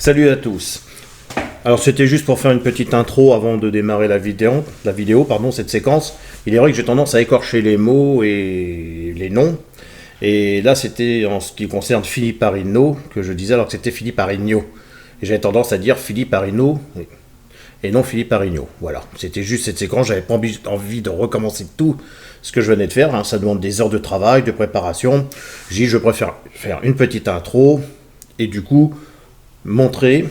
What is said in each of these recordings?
Salut à tous. Alors c'était juste pour faire une petite intro avant de démarrer la vidéo, cette séquence. Il est vrai que j'ai tendance à écorcher les mots et les noms. Et là c'était en ce qui concerne Philippe Arino que je disais alors que c'était Philippe Arigno. Et j'avais tendance à dire Philippe Arino et non Philippe Arigno. Voilà, c'était juste cette séquence, j'avais pas envie de recommencer tout ce que je venais de faire. Hein. Ça demande des heures de travail, de préparation. J'ai dit je préfère faire une petite intro et du coup montrer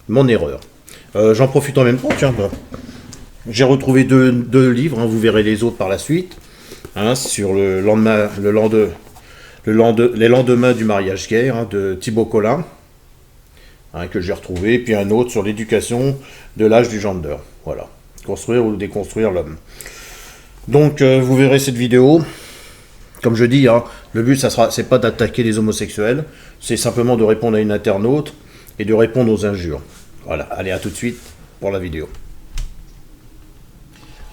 mon erreur. J'en profite en même temps, tiens, bon. J'ai retrouvé deux livres, hein, vous verrez les autres par la suite, hein, sur les lendemains du mariage gay, hein, de Thibaut Collin, hein, que j'ai retrouvé, puis un autre sur l'éducation de l'âge du gender. Voilà, construire ou déconstruire l'homme. Donc, vous verrez cette vidéo. Comme je dis, hein, le but, c'est pas d'attaquer les homosexuels, c'est simplement de répondre à une internaute et de répondre aux injures. Voilà, allez, à tout de suite pour la vidéo.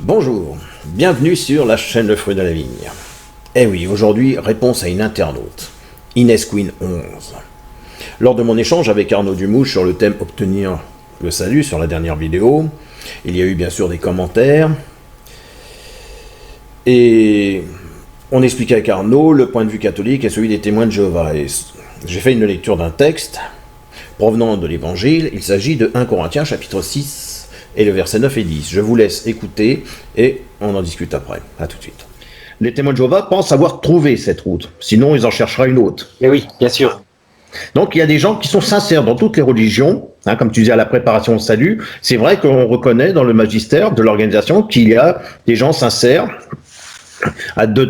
Bonjour, bienvenue sur la chaîne Le Fruit de la Vigne. Eh oui, aujourd'hui, réponse à une internaute, Inès Queen 11. Lors de mon échange avec Arnaud Dumouche sur le thème « Obtenir le salut » sur la dernière vidéo, il y a eu bien sûr des commentaires, et on expliquait avec Arnaud le point de vue catholique et celui des témoins de Jéhovah. Et j'ai fait une lecture d'un texte provenant de l'Évangile. Il s'agit de 1 Corinthiens chapitre 6 et le verset 9 et 10. Je vous laisse écouter et on en discute après. A tout de suite. Les témoins de Jéhovah pensent avoir trouvé cette route. Sinon, ils en chercheraient une autre. Mais oui, bien sûr. Donc, il y a des gens qui sont sincères dans toutes les religions. Hein, comme tu disais à la préparation au salut, c'est vrai qu'on reconnaît dans le magistère de l'organisation qu'il y a des gens sincères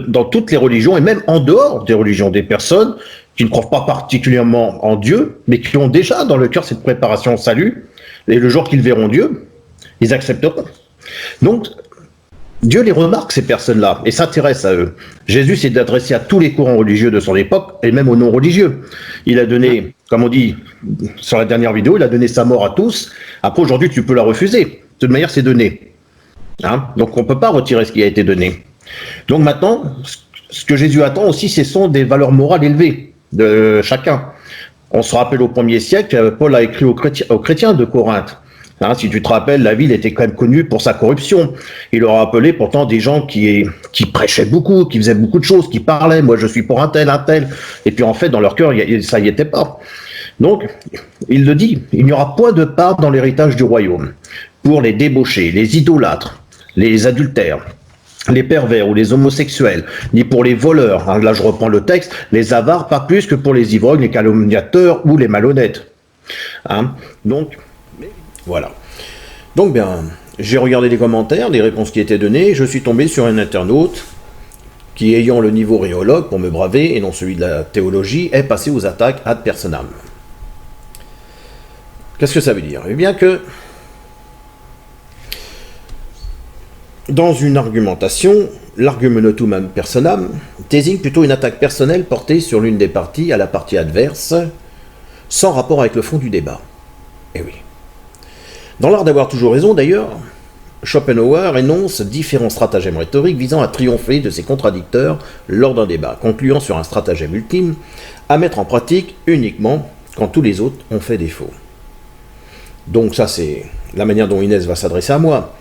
dans toutes les religions et même en dehors des religions, des personnes qui ne croient pas particulièrement en Dieu, mais qui ont déjà dans le cœur cette préparation au salut, et le jour qu'ils verront Dieu, ils accepteront. Donc, Dieu les remarque, ces personnes-là, et s'intéresse à eux. Jésus s'est adressé à tous les courants religieux de son époque, et même aux non-religieux. Il a donné, comme on dit sur la dernière vidéo, il a donné sa mort à tous. Après, aujourd'hui, tu peux la refuser. De toute manière, c'est donné. Hein? Donc, on ne peut pas retirer ce qui a été donné. Donc maintenant, ce que Jésus attend aussi, ce sont des valeurs morales élevées de chacun. On se rappelle au 1er siècle, Paul a écrit aux chrétiens de Corinthe. Hein, si tu te rappelles, la ville était quand même connue pour sa corruption. Il leur a appelé pourtant des gens qui prêchaient beaucoup, qui faisaient beaucoup de choses, qui parlaient. Moi, je suis pour un tel. Et puis en fait, dans leur cœur, ça y était pas. Donc, il le dit, il n'y aura point de part dans l'héritage du royaume pour les débauchés, les idolâtres, les adultères, les pervers ou les homosexuels, ni pour les voleurs, hein, là je reprends le texte, les avares, pas plus que pour les ivrognes, les calomniateurs ou les malhonnêtes. Hein, donc, voilà. Donc bien, j'ai regardé les commentaires, les réponses qui étaient données, je suis tombé sur un internaute qui, ayant le niveau rhéologue pour me braver, et non celui de la théologie, est passé aux attaques ad personam. Qu'est-ce que ça veut dire? Eh bien que dans une argumentation, l'argumentatum ad personam désigne plutôt une attaque personnelle portée sur l'une des parties à la partie adverse, sans rapport avec le fond du débat. Eh oui. Dans l'art d'avoir toujours raison, d'ailleurs, Schopenhauer énonce différents stratagèmes rhétoriques visant à triompher de ses contradicteurs lors d'un débat, concluant sur un stratagème ultime à mettre en pratique uniquement quand tous les autres ont fait défaut. Donc ça, c'est la manière dont Inès va s'adresser à moi.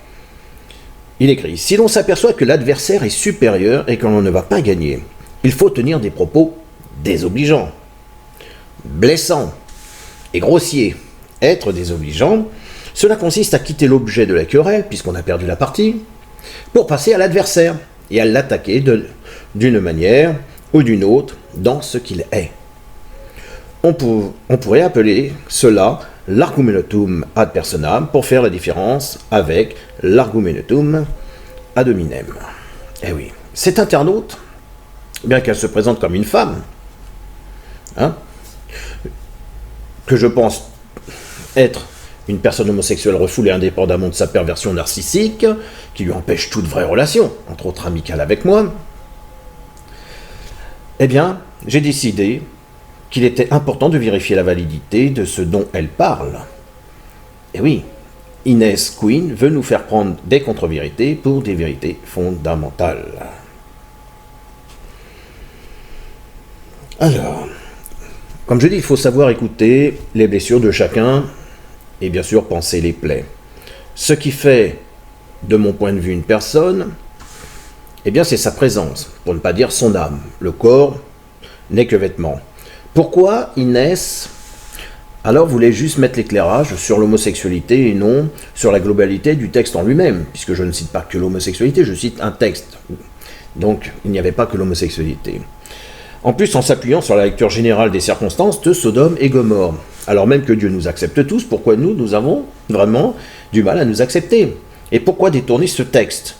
Il écrit « Si l'on s'aperçoit que l'adversaire est supérieur et que l'on ne va pas gagner, il faut tenir des propos désobligeants, blessants et grossiers. Être désobligeant, cela consiste à quitter l'objet de la querelle, puisqu'on a perdu la partie, pour passer à l'adversaire et à l'attaquer d'une manière ou d'une autre dans ce qu'il est. On pourrait appeler cela l'argumentatum ad personam pour faire la différence avec l'argumentatum ad hominem. Eh oui, cette internaute, bien qu'elle se présente comme une femme, hein, que je pense être une personne homosexuelle refoulée indépendamment de sa perversion narcissique, qui lui empêche toute vraie relation, entre autres amicale avec moi, eh bien, j'ai décidé qu'il était important de vérifier la validité de ce dont elle parle. Et oui, Inès Queen veut nous faire prendre des contre-vérités pour des vérités fondamentales. Alors, Comme je dis, il faut savoir écouter les blessures de chacun et bien sûr penser les plaies. Ce qui fait, de mon point de vue, une personne, eh bien c'est sa présence, pour ne pas dire son âme. Le corps n'est que vêtement. Pourquoi Inès alors voulait juste mettre l'éclairage sur l'homosexualité et non sur la globalité du texte en lui-même, puisque je ne cite pas que l'homosexualité, je cite un texte. Donc il n'y avait pas que l'homosexualité. En plus, en s'appuyant sur la lecture générale des circonstances de Sodome et Gomorrhe. Alors même que Dieu nous accepte tous, pourquoi nous avons vraiment du mal à nous accepter? Et pourquoi détourner ce texte?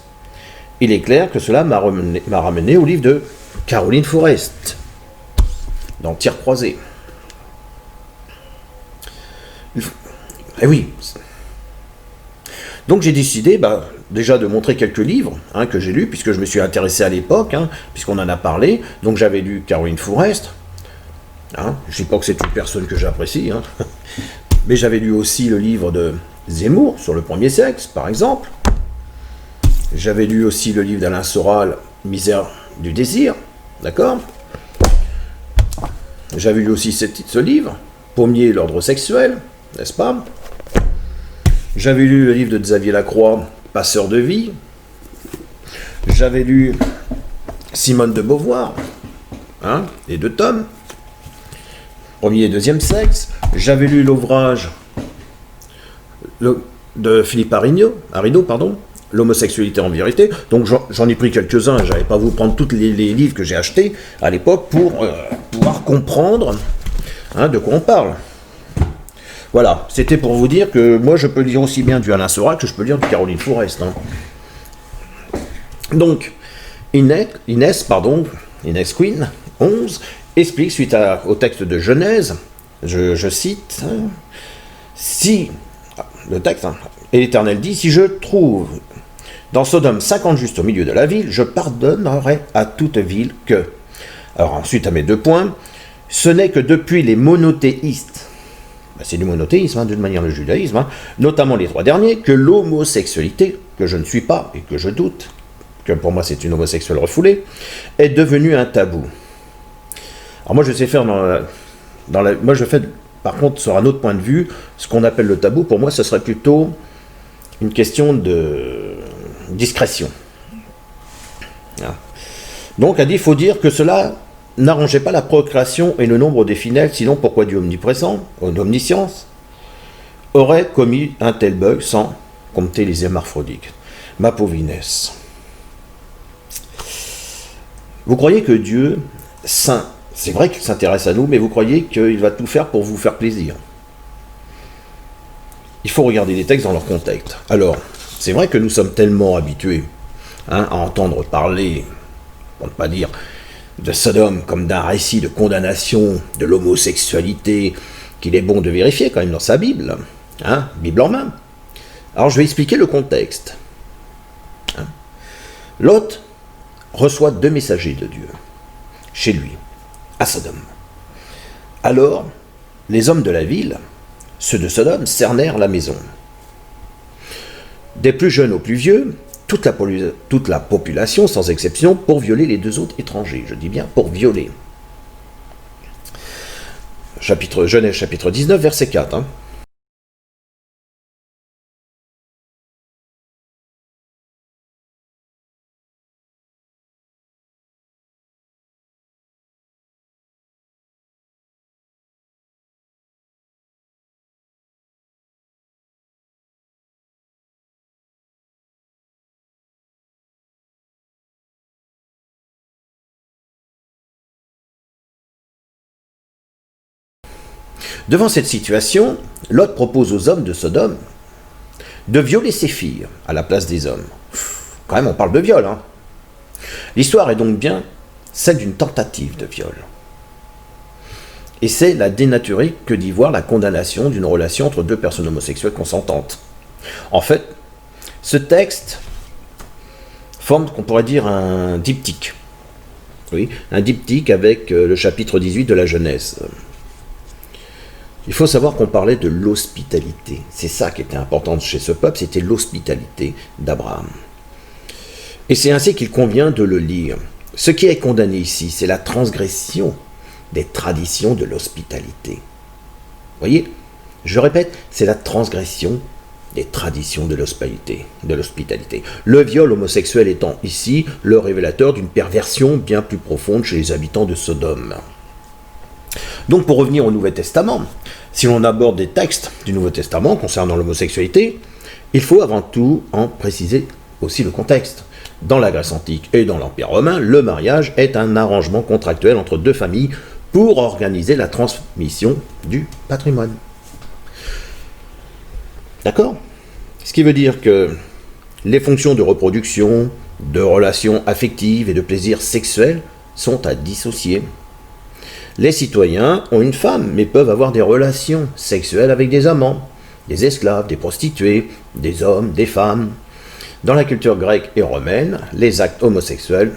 Il est clair que cela m'a ramené au livre de Caroline Forest, dans Tir croisé. Eh oui. Donc j'ai décidé déjà de montrer quelques livres que j'ai lus, puisque je me suis intéressé à l'époque, puisqu'on en a parlé. Donc j'avais lu Caroline Forest. Je ne dis pas que c'est une personne que j'apprécie, mais j'avais lu aussi le livre de Zemmour sur le premier sexe, par exemple. J'avais lu aussi le livre d'Alain Soral, Misère du désir, d'accord? J'avais lu aussi ce livre, Pommier et l'ordre sexuel, n'est-ce pas? J'avais lu le livre de Xavier Lacroix, Passeur de vie. J'avais lu Simone de Beauvoir, et deux tomes, Premier et deuxième sexe. J'avais lu l'ouvrage de Philippe Arido, L'homosexualité en vérité. Donc j'en ai pris quelques-uns, je n'allais pas vous prendre tous les livres que j'ai achetés à l'époque pour pouvoir comprendre de quoi on parle. Voilà, c'était pour vous dire que moi je peux lire aussi bien du Alain Soral que je peux lire du Caroline Forest. Donc, Inès Queen, 11, explique suite au texte de Genèse, je cite, si, le texte, et l'Éternel dit, si je trouve dans Sodome 50 justes au milieu de la ville, je pardonnerai à toute ville que. Alors ensuite, à mes 2 points, ce n'est que depuis les monothéistes, c'est du monothéisme, d'une manière le judaïsme, notamment les 3 derniers, que l'homosexualité, que je ne suis pas et que je doute, que pour moi c'est une homosexuelle refoulée, est devenue un tabou. Alors moi je sais faire moi je fais par contre sur un autre point de vue, ce qu'on appelle le tabou, pour moi ce serait plutôt une question de discrétion. Donc, il faut dire que cela n'arrangeait pas la procréation et le nombre des fidèles, sinon pourquoi Dieu omniprésent, d'omniscience, aurait commis un tel bug sans compter les hermaphrodites. Ma pauvre Inès. Vous croyez que Dieu, c'est vrai qu'il s'intéresse à nous, mais vous croyez qu'il va tout faire pour vous faire plaisir? Il faut regarder les textes dans leur contexte. Alors, c'est vrai que nous sommes tellement habitués à entendre parler, pour ne pas dire de Sodome comme d'un récit de condamnation de l'homosexualité qu'il est bon de vérifier quand même dans sa Bible, Bible en main. Alors je vais expliquer le contexte. Lot reçoit 2 messagers de Dieu chez lui, à Sodome. Alors, les hommes de la ville, ceux de Sodome, cernèrent la maison. Des plus jeunes aux plus vieux, toute la population, sans exception, pour violer les 2 autres étrangers. Je dis bien pour violer. Genèse chapitre 19, verset 4. Devant cette situation, Lot propose aux hommes de Sodome de violer ses filles à la place des hommes. Quand même, on parle de viol. L'histoire est donc bien celle d'une tentative de viol. Et c'est la dénaturer que d'y voir la condamnation d'une relation entre 2 personnes homosexuelles consentantes. En fait, ce texte forme, qu'on pourrait dire, un diptyque. Oui, un diptyque avec le chapitre 18 de la Genèse. Il faut savoir qu'on parlait de l'hospitalité. C'est ça qui était important chez ce peuple, c'était l'hospitalité d'Abraham. Et c'est ainsi qu'il convient de le lire. Ce qui est condamné ici, c'est la transgression des traditions de l'hospitalité. Vous voyez, je répète, c'est la transgression des traditions de l'hospitalité. Le viol homosexuel étant ici le révélateur d'une perversion bien plus profonde chez les habitants de Sodome. Donc pour revenir au Nouveau Testament, si l'on aborde des textes du Nouveau Testament concernant l'homosexualité, il faut avant tout en préciser aussi le contexte. Dans la Grèce antique et dans l'Empire romain, le mariage est un arrangement contractuel entre deux familles pour organiser la transmission du patrimoine. D'accord ? Ce qui veut dire que les fonctions de reproduction, de relations affectives et de plaisir sexuel sont à dissocier. Les citoyens ont une femme, mais peuvent avoir des relations sexuelles avec des amants, des esclaves, des prostituées, des hommes, des femmes. Dans la culture grecque et romaine, les actes homosexuels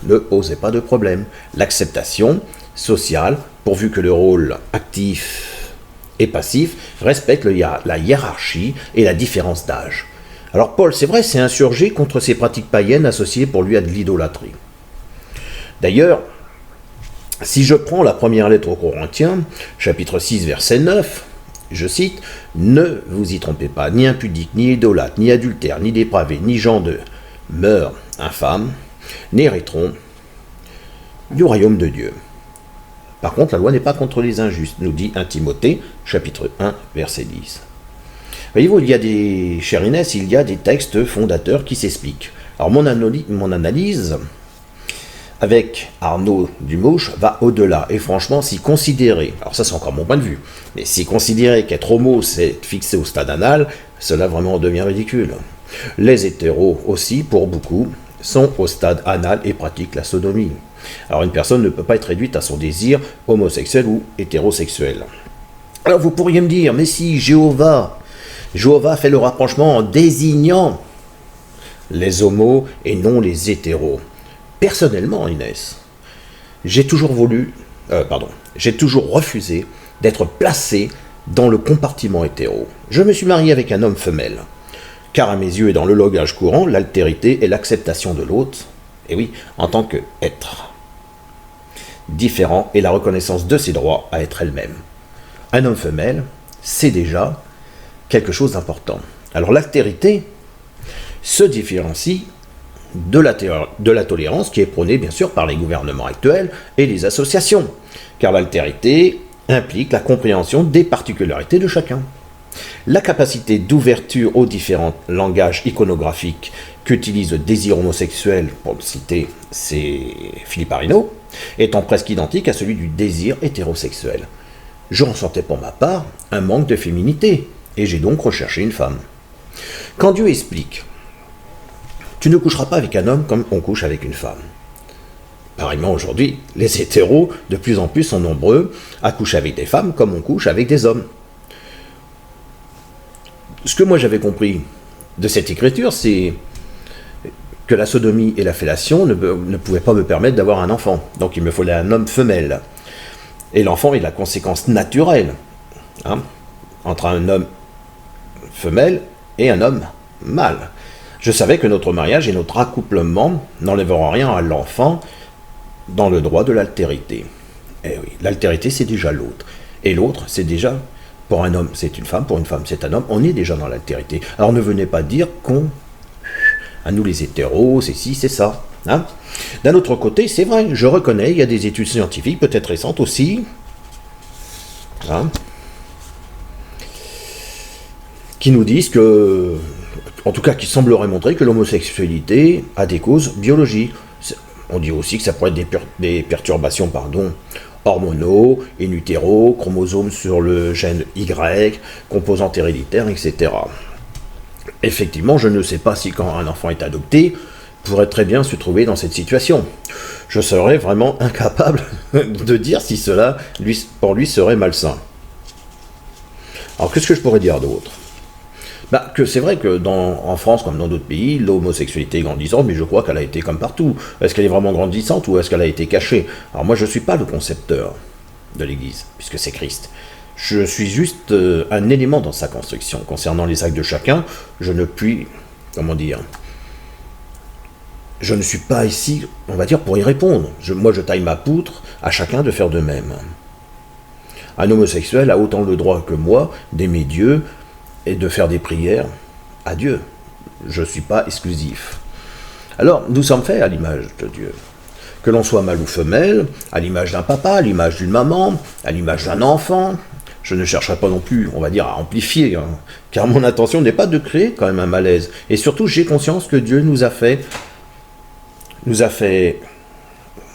ne posaient pas de problème. L'acceptation sociale, pourvu que le rôle actif et passif respecte la hiérarchie et la différence d'âge. Alors Paul, c'est vrai, s'est insurgé contre ces pratiques païennes associées pour lui à de l'idolâtrie. D'ailleurs, si je prends la première lettre aux Corinthiens, chapitre 6, verset 9, je cite, « Ne vous y trompez pas, ni impudique, ni idolâtre, ni adultère, ni dépravé, ni gens de mœurs infâmes, n'hériteront du royaume de Dieu. » Par contre, la loi n'est pas contre les injustes, nous dit 1 Timothée, chapitre 1, verset 10. Voyez-vous, chère Inès, il y a des textes fondateurs qui s'expliquent. Alors mon analyse avec Arnaud Dumouche va au-delà, et franchement, si considérer, alors ça c'est encore mon point de vue, mais si considérer qu'être homo c'est fixé au stade anal, cela vraiment devient ridicule. Les hétéros aussi, pour beaucoup, sont au stade anal et pratiquent la sodomie. Alors une personne ne peut pas être réduite à son désir homosexuel ou hétérosexuel. Alors vous pourriez me dire, mais si Jéhovah fait le rapprochement en désignant les homos et non les hétéros. Personnellement, Inès, j'ai toujours refusé d'être placé dans le compartiment hétéro. Je me suis marié avec un homme femelle, car à mes yeux et dans le langage courant, l'altérité est l'acceptation de l'autre, et oui, en tant qu'être différent et la reconnaissance de ses droits à être elle-même. Un homme femelle, c'est déjà quelque chose d'important. Alors l'altérité se différencie de la tolérance qui est prônée bien sûr par les gouvernements actuels et les associations, car l'altérité implique la compréhension des particularités de chacun. La capacité d'ouverture aux différents langages iconographiques qu'utilise le désir homosexuel, pour le citer, c'est Philippe Arinaud, étant presque identique à celui du désir hétérosexuel. Je ressentais pour ma part un manque de féminité, et j'ai donc recherché une femme. Quand Dieu explique « Tu ne coucheras pas avec un homme comme on couche avec une femme », pareillement aujourd'hui, les hétéros de plus en plus sont nombreux à coucher avec des femmes comme on couche avec des hommes. Ce que moi j'avais compris de cette écriture, c'est que la sodomie et la fellation ne pouvaient pas me permettre d'avoir un enfant. Donc il me fallait un homme femelle. Et l'enfant est la conséquence naturelle entre un homme femelle et un homme mâle. Je savais que notre mariage et notre accouplement n'enlèveront rien à l'enfant dans le droit de l'altérité. Et oui, l'altérité c'est déjà l'autre. Et l'autre c'est déjà, pour un homme c'est une femme, pour une femme c'est un homme, on est déjà dans l'altérité. Alors ne venez pas dire à nous les hétéros, c'est ci, c'est ça. D'un autre côté, c'est vrai, je reconnais, il y a des études scientifiques, peut-être récentes aussi, qui nous disent que, en tout cas qui sembleraient montrer que l'homosexualité a des causes biologiques. On dit aussi que ça pourrait être des perturbations hormonaux, in utero, chromosomes sur le gène Y, composantes héréditaires, etc. Effectivement, je ne sais pas si quand un enfant est adopté, pourrait très bien se trouver dans cette situation. Je serais vraiment incapable de dire si cela, pour lui, serait malsain. Alors, qu'est-ce que je pourrais dire d'autre ? Que c'est vrai que en France, comme dans d'autres pays, l'homosexualité est grandissante, mais je crois qu'elle a été comme partout. Est-ce qu'elle est vraiment grandissante ou est-ce qu'elle a été cachée ? Alors moi, je ne suis pas le concepteur de l'Église, puisque c'est Christ. Je suis juste un élément dans sa construction. Concernant les actes de chacun, je ne puis, je ne suis pas ici, on va dire, pour y répondre. Moi, je taille ma poutre à chacun de faire de même. Un homosexuel a autant le droit que moi d'aimer Dieu et de faire des prières à Dieu. Je ne suis pas exclusif. Alors, nous sommes faits à l'image de Dieu. Que l'on soit mâle ou femelle, à l'image d'un papa, à l'image d'une maman, à l'image d'un enfant. Je ne chercherai pas non plus, on va dire, à amplifier, car mon intention n'est pas de créer quand même un malaise. Et surtout, j'ai conscience que Dieu nous a fait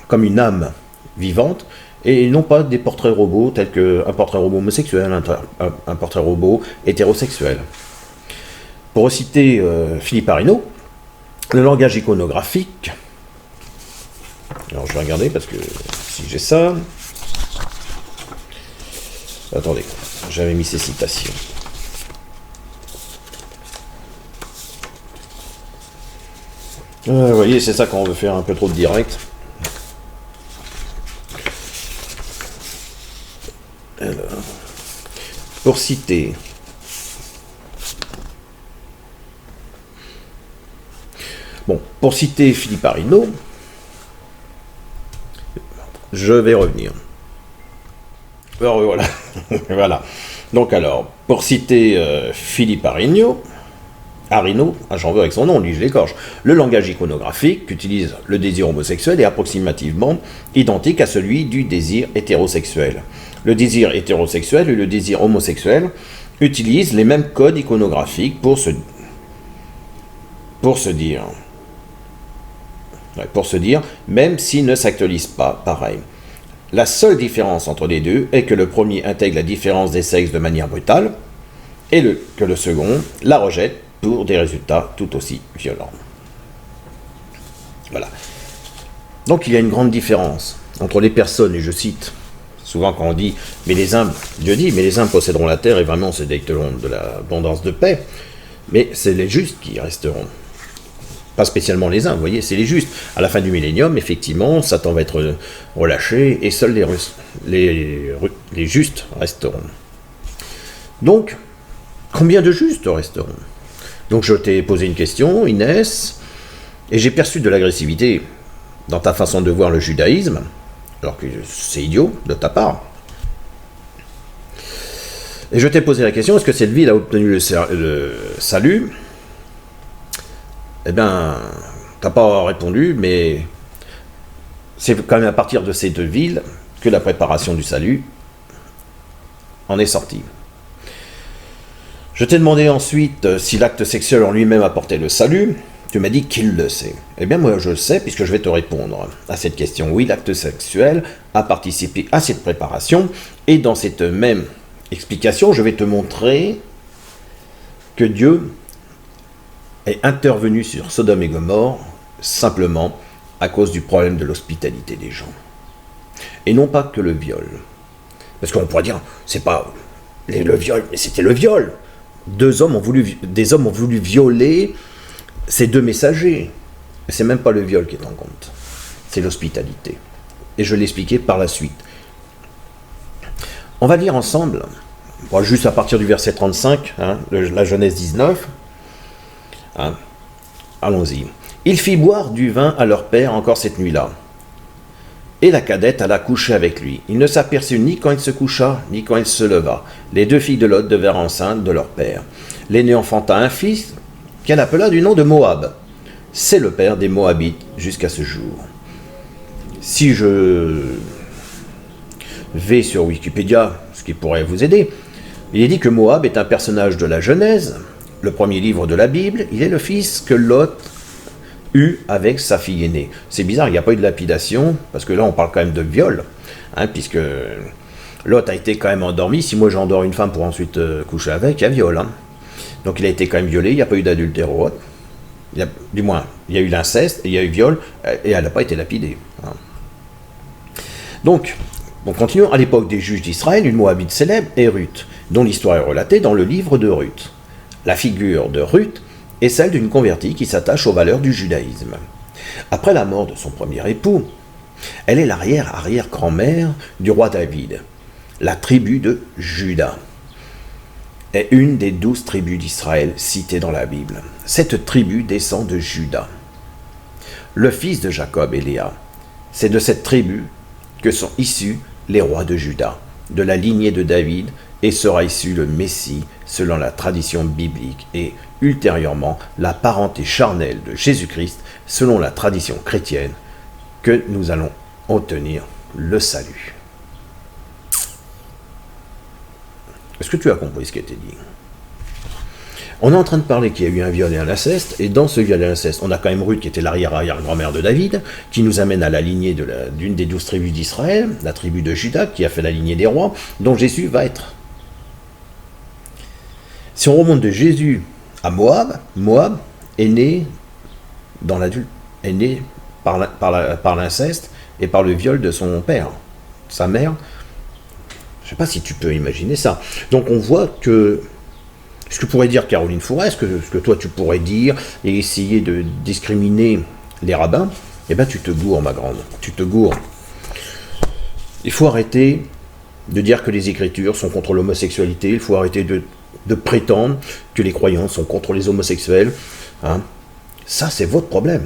comme une âme vivante, et non pas des portraits robots tels qu'un portrait robot homosexuel, un portrait robot hétérosexuel. Pour reciter Philippe Arineau, le langage iconographique, alors je vais regarder parce que si j'ai ça, attendez, j'avais mis ces citations. Vous voyez, c'est ça quand on veut faire un peu trop de direct. Alors, pour citer Philippe Arineau, je vais revenir. Alors, voilà. Voilà. Donc alors, pour citer Philippe Arineau, j'en veux avec son nom, lui je l'écorche, le langage iconographique qu'utilise le désir homosexuel est approximativement identique à celui du désir hétérosexuel. Le désir hétérosexuel et le désir homosexuel utilisent les mêmes codes iconographiques pour se dire, même s'ils ne s'actualisent pas pareil. La seule différence entre les deux est que le premier intègre la différence des sexes de manière brutale et que le second la rejette pour des résultats tout aussi violents. Voilà. Donc il y a une grande différence entre les personnes, et je cite souvent quand on dit « mais les humbles », Dieu dit « mais les humbles posséderont la terre et vraiment se délecteront de l'abondance de paix », mais c'est les justes qui resteront. Pas spécialement les uns, vous voyez, c'est les justes. À la fin du millénium, effectivement, Satan va être relâché et seuls les justes resteront. Donc, combien de justes resteront? Donc je t'ai posé une question, Inès, et j'ai perçu de l'agressivité dans ta façon de voir le judaïsme, alors que c'est idiot de ta part. Et je t'ai posé la question, est-ce que cette ville a obtenu le salut? Eh bien, t'as pas répondu, mais c'est quand même à partir de ces deux villes que la préparation du salut en est sortie. Je t'ai demandé ensuite si l'acte sexuel en lui-même apportait le salut. Tu m'as dit qu'il le sait. Eh bien, moi, je le sais, puisque je vais te répondre à cette question. Oui, l'acte sexuel a participé à cette préparation, et dans cette même explication, je vais te montrer que Dieu est intervenu sur Sodome et Gomorrhe simplement à cause du problème de l'hospitalité des gens. Et non pas que le viol. Parce qu'on pourrait dire, c'est pas le viol, mais c'était le viol. Des hommes ont voulu violer ces deux messagers. C'est même pas le viol qui est en compte. C'est l'hospitalité. Et je l'expliquerai par la suite. On va lire ensemble, juste à partir du verset 35, la Genèse 19. Allons-y. Il fit boire du vin à leur père encore cette nuit-là. Et la cadette alla coucher avec lui. Il ne s'aperçut ni quand il se coucha, ni quand il se leva. Les deux filles de Lot devinrent enceintes de leur père. L'aînée enfanta un fils qu'elle appela du nom de Moab. C'est le père des Moabites jusqu'à ce jour. Si je vais sur Wikipédia, ce qui pourrait vous aider, il est dit que Moab est un personnage de la Genèse, le premier livre de la Bible. Il est le fils que Lot eut avec sa fille aînée. C'est bizarre, il n'y a pas eu de lapidation, parce que là on parle quand même de viol, puisque Lot a été quand même endormi. Si moi j'endors une femme pour ensuite coucher avec, il y a viol. Donc il a été quand même violé, il n'y a pas eu d'adultéro. Du moins, il y a eu l'inceste, il y a eu viol, et elle n'a pas été lapidée. Donc, continuons. À l'époque des juges d'Israël, une Moabite célèbre est Ruth, dont l'histoire est relatée dans le livre de Ruth. La figure de Ruth est celle d'une convertie qui s'attache aux valeurs du judaïsme. Après la mort de son premier époux, elle est l'arrière-arrière-grand-mère du roi David. La tribu de Juda est une des 12 tribus d'Israël citées dans la Bible. Cette tribu descend de Juda. Le fils de Jacob et Léa, c'est de cette tribu que sont issus les rois de Juda, de la lignée de David, et sera issu le Messie selon la tradition biblique, et ultérieurement la parenté charnelle de Jésus-Christ selon la tradition chrétienne, que nous allons obtenir le salut. Est-ce que tu as compris ce qui a été dit? On est en train de parler qu'il y a eu un viol et un inceste, et dans ce viol et l'inceste, on a quand même Ruth qui était l'arrière-arrière-grand-mère de David, qui nous amène à la lignée d'une des 12 tribus d'Israël, la tribu de Juda, qui a fait la lignée des rois, dont Jésus va être. Si on remonte de Jésus à Moab, Moab est né est né par l'inceste et par le viol de son père, sa mère. Je ne sais pas si tu peux imaginer ça. Donc on voit que ce que pourrait dire Caroline Fourest, ce que toi tu pourrais dire et essayer de discriminer les rabbins, eh bien tu te gourres, ma grande, tu te gourres. Il faut arrêter de dire que les Écritures sont contre l'homosexualité, il faut arrêter de prétendre que les croyants sont contre les homosexuels. Hein. Ça, c'est votre problème.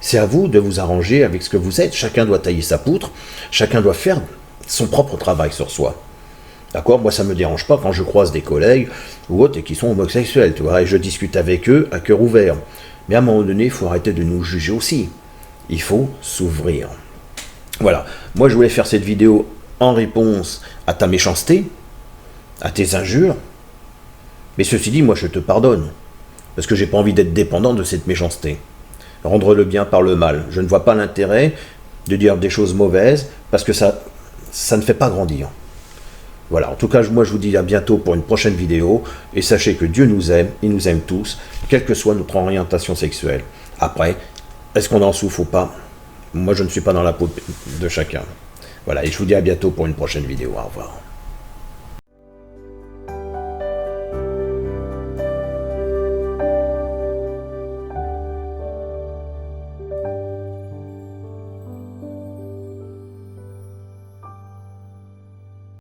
C'est à vous de vous arranger avec ce que vous êtes. Chacun doit tailler sa poutre, chacun doit faire son propre travail sur soi. D'accord? Moi, ça ne me dérange pas quand je croise des collègues ou autres et qui sont homosexuels, tu vois, et je discute avec eux à cœur ouvert. Mais à un moment donné, il faut arrêter de nous juger aussi. Il faut s'ouvrir. Voilà. Moi, je voulais faire cette vidéo en réponse à ta méchanceté, à tes injures. Mais ceci dit, moi, je te pardonne. Parce que j'ai pas envie d'être dépendant de cette méchanceté. Rendre le bien par le mal. Je ne vois pas l'intérêt de dire des choses mauvaises parce que ça ne fait pas grandir. Voilà, en tout cas, moi je vous dis à bientôt pour une prochaine vidéo, et sachez que Dieu nous aime, il nous aime tous, quelle que soit notre orientation sexuelle. Après, est-ce qu'on en souffre ou pas? Moi je ne suis pas dans la peau de chacun. Voilà, et je vous dis à bientôt pour une prochaine vidéo, au revoir.